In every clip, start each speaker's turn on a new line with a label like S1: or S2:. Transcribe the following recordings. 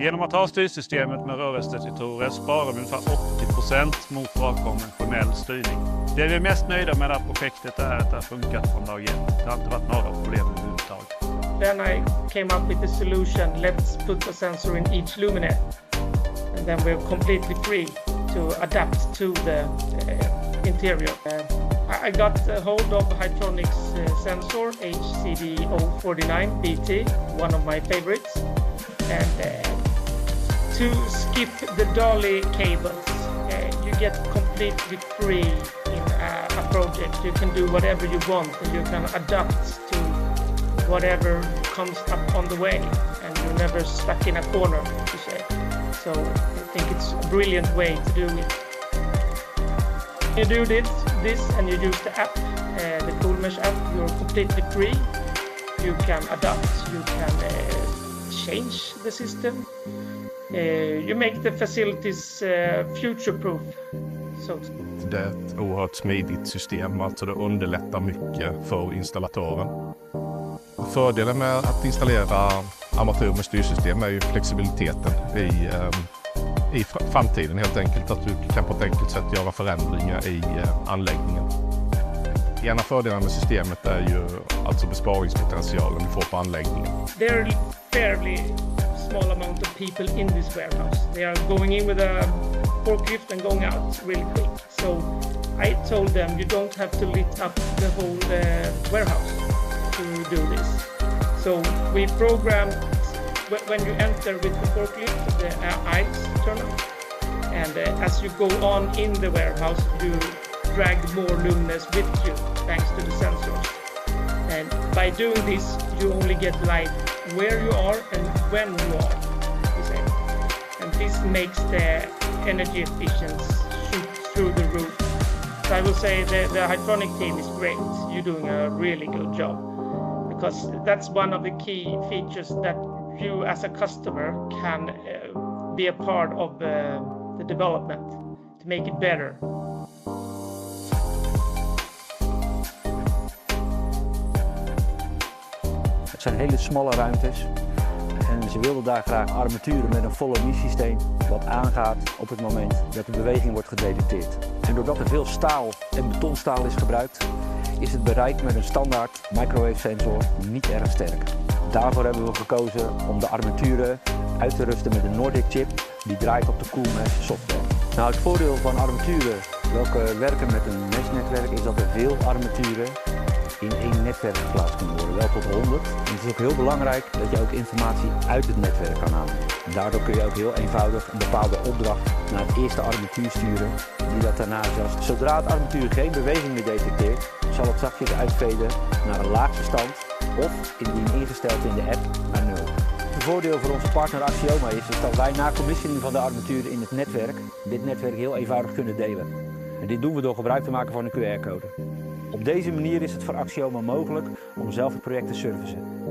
S1: Genom att ha styrsystemet med rörelsedatorer sparar vi ungefär 80% mot bara konventionell styrning. Det vi är mest nöjda med det här projektet är att det har funkat från dag ett. Det har inte varit några problem överhuvudtaget.
S2: Then I came up with the solution, let's put a sensor in each luminaire. And then we're completely free to adapt to the interior. I got a hold of Hytronik's sensor, HCD049BT, one of my favorites. And to skip the dolly cables, you get completely free in a project. You can do whatever you want and you can adapt to whatever comes up on the way, and you're never stuck in a corner, to say. So I think it's a brilliant way to do it. You do this and you use the app, the CoolMesh app, you're completely free. You can adapt, you can change the system. You make the facilities future-proof. So.
S3: Det är ett oerhört smidigt system, alltså det underlättar mycket för installatören. Fördelen med att installera armatur med styrsystem är ju flexibiliteten i framtiden, helt enkelt att du kan på ett enkelt sätt göra förändringar i anläggningen. En av fördelarna med systemet är ju alltså besparingspotentialen du får på anläggningen.
S2: There are fairly small amount of people in this warehouse. They are going in with a forklift and going out really quick. So I told them you don't have to lit up the whole warehouse to do this. So we programmed when you enter with the forklift, the eyes turn on, and as you go on in the warehouse, you drag more luminaires with you thanks to the sensors. And by doing this, you only get light where you are and when you are. And this makes the energy efficiency shoot through the roof. So I will say the Hytronik team is great. You're doing a really good job, because that's one of the key features that you as a customer can be a part of the development to make it better.
S4: Het zijn hele smalle ruimtes en ze wilden daar graag armaturen met een volle systeem wat aangaat op het moment dat de beweging wordt gedetecteerd. En doordat er veel staal en betonstaal is gebruikt, is het bereik met een standaard microwave sensor niet erg sterk. Daarvoor hebben we gekozen om de armaturen uit te rusten met een Nordic chip die draait op de CoolMesh software. Nou, het voordeel van armaturen welke werken met een meshnetwerk is dat er veel armaturen in één netwerk geplaatst kunnen worden, wel tot 100. En het is ook heel belangrijk dat je ook informatie uit het netwerk kan halen. Daardoor kun je ook heel eenvoudig een bepaalde opdracht naar het eerste armatuur sturen, die dat daarna zelfs, zodra het armatuur geen beweging meer detecteert, zal het zachtjes uitveden naar een laagste stand of, indien ingesteld in de app, naar 0. Het voordeel voor onze partner Axioma is dat wij na commissioning van de armatuur in het netwerk dit netwerk heel eenvoudig kunnen delen. En dit doen we door gebruik te maken van een QR-code. Op deze manier is het voor Axioma mogelijk om zelf het project te servicen.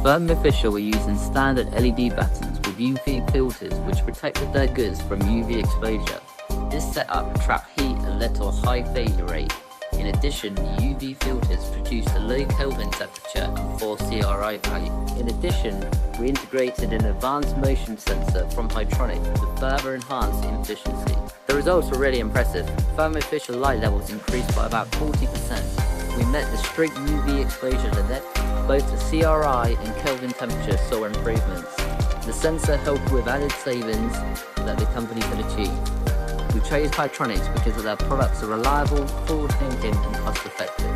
S5: Beneficiando were using standard LED buttons with UV filters which protected their goods from UV exposure. This setup trapped heat and led to a high failure rate. In addition, the UV filters produced a low Kelvin temperature and poor CRI value. In addition, we integrated an advanced motion sensor from Hytronik to further enhance efficiency. The results were really impressive. Thermoofficial light levels increased by about 40%. We met the strict UV exposure limit. Both the CRI and Kelvin temperature saw improvements. The sensor helped with added savings that the company could achieve. We chose Hytronik because of their products are reliable, forward-thinking and cost-effective.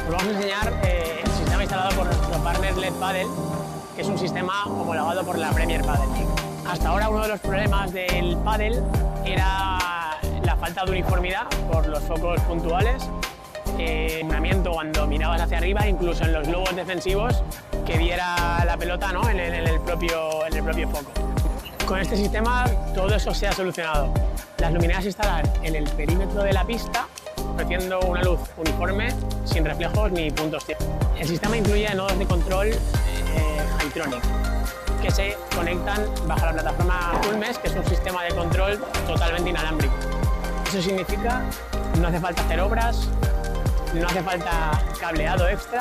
S6: Os vamos a enseñar el sistema instalado por nuestro partner LED Padel, que es un sistema homologado por la Premier Padel League. Hasta ahora uno de los problemas del pádel era la falta de uniformidad por los focos puntuales, funcionamiento cuando mirabas hacia arriba, incluso en los globos defensivos, que diera la pelota, ¿no?, en el propio foco. Con este sistema todo eso se ha solucionado. Las luminarias se instalan en el perímetro de la pista, ofreciendo una luz uniforme, sin reflejos ni puntos ciegos. El sistema incluye nodos de control Hytronik, que se conectan bajo la plataforma Mesh, que es un sistema de control totalmente inalámbrico. Eso significa que no hace falta hacer obras, no hace falta cableado extra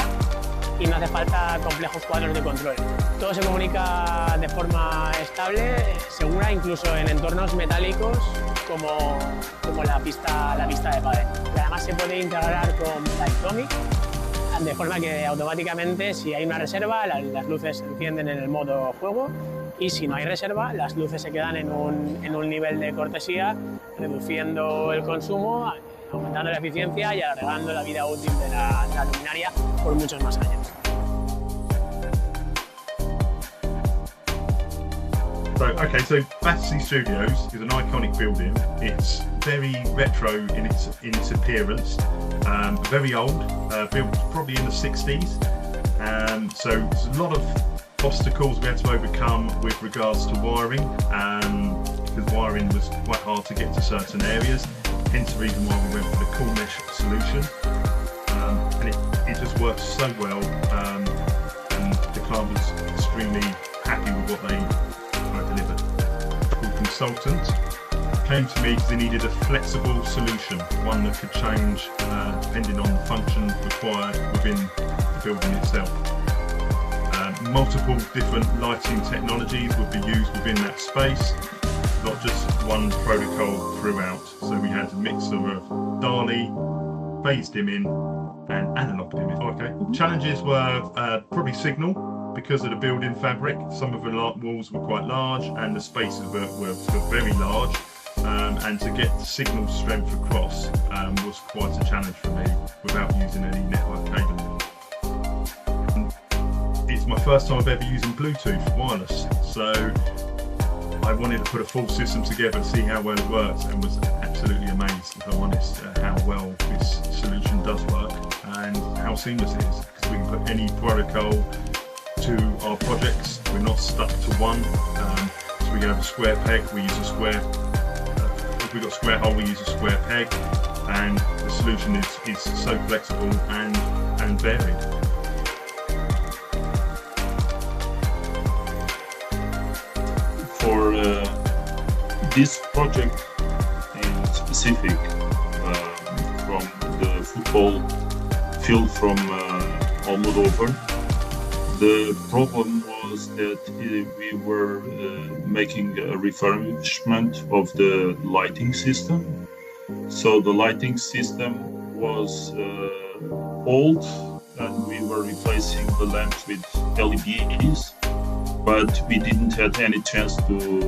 S6: y no hace falta complejos cuadros de control. Todo se comunica de forma estable, segura, incluso en entornos metálicos como la pista de pádel. Y además se puede integrar con Hytronik, de forma que automáticamente, si hay una reserva, las luces se encienden en el modo juego, y si no hay reserva, las luces se quedan en un nivel de cortesía, reduciendo el consumo, aumentando la eficiencia y alargando la vida útil de la luminaria por muchos más años.
S7: So Battersea Studios is an iconic building. It's very retro in its appearance, very old, built probably in the 60s. So there's a lot of obstacles we had to overcome with regards to wiring, because wiring was quite hard to get to certain areas. Hence the reason why we went for the cool mesh solution, and it just works so well, and the client was extremely happy with what they delivered. The consultant came to me because they needed a flexible solution, one that could change depending on the function required within the building itself. Multiple different lighting technologies would be used within that space, not just one protocol throughout. So we had a mixture of DALI, phase dimming and analog dimming. Okay. Challenges were probably signal, because of the building fabric. Some of the walls were quite large and the spaces were very large, and to get the signal strength across was quite a challenge for me without using any network cabling. It's my first time I've ever using Bluetooth wireless, so I wanted to put a full system together to see how well it works, and was absolutely amazed, if I'm honest, how well this solution does work and how seamless it is, because we can put any protocol to our projects. We're not stuck to one, so we have a square peg, we use a square, if we've got a square hole we use a square peg, and the solution is so flexible and varied.
S8: For this project in specific, from the football field from Almodovar, the problem was that we were making a refurbishment of the lighting system. So the lighting system was old, and we were replacing the lamps with LEDs, but we didn't have any chance to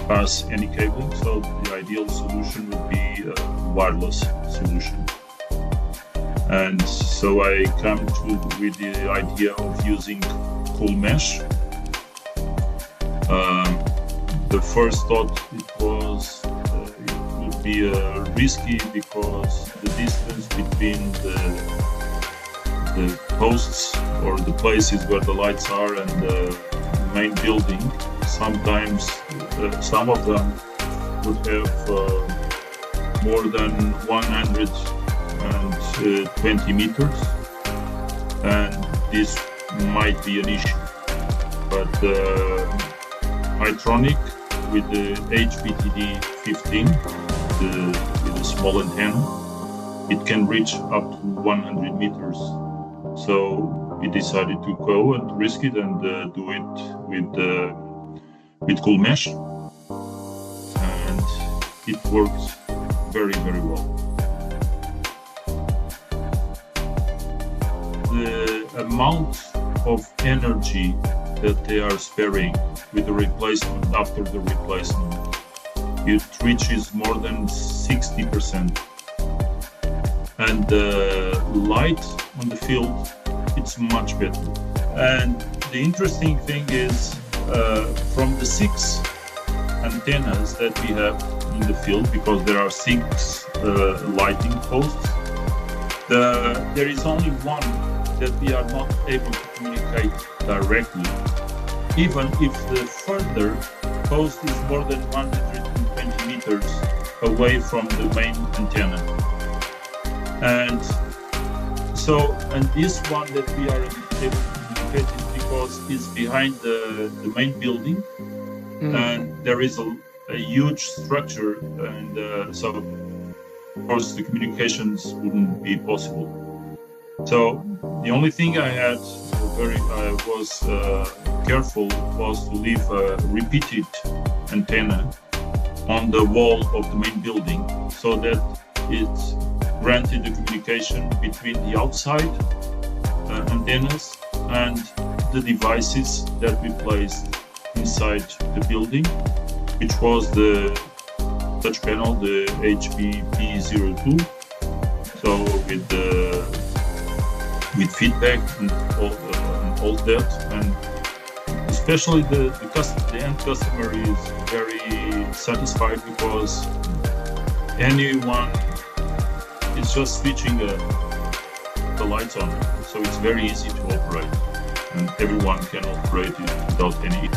S8: pass any cabling. So the ideal solution would be a wireless solution. And so I come with the idea of using cool mesh. The first thought it would be risky, because the distance between the posts or the places where the lights are and the main building, sometimes some of them would have more than 120 meters, and this might be an issue. But Hytronik with the HBTD 15, with a small antenna, it can reach up to 100 meters. So we decided to go and risk it and do it with cool mesh, and it works very, very well. The amount of energy that they are sparing with the replacement, after the replacement, it reaches more than 60%. And the light on the field, it's much better. And the interesting thing is, from the 6 antennas that we have in the field, because there are 6 lighting posts, there is only one that we are not able to communicate directly, even if the further post is more than 120 meters away from the main antenna. And this one that we are able to communicate is because it's behind the main building, and there is a huge structure, and so of course the communications wouldn't be possible. So the only thing I was careful was to leave a repeated antenna on the wall of the main building, so that it granted the communication between the outside antennas and the devices that we placed inside the building, which was the touch panel, the HBP02. So with feedback and all that, and especially the end customer is very satisfied, because anyone is just switching the lights on, so it's very easy to operate, and everyone can operate it without any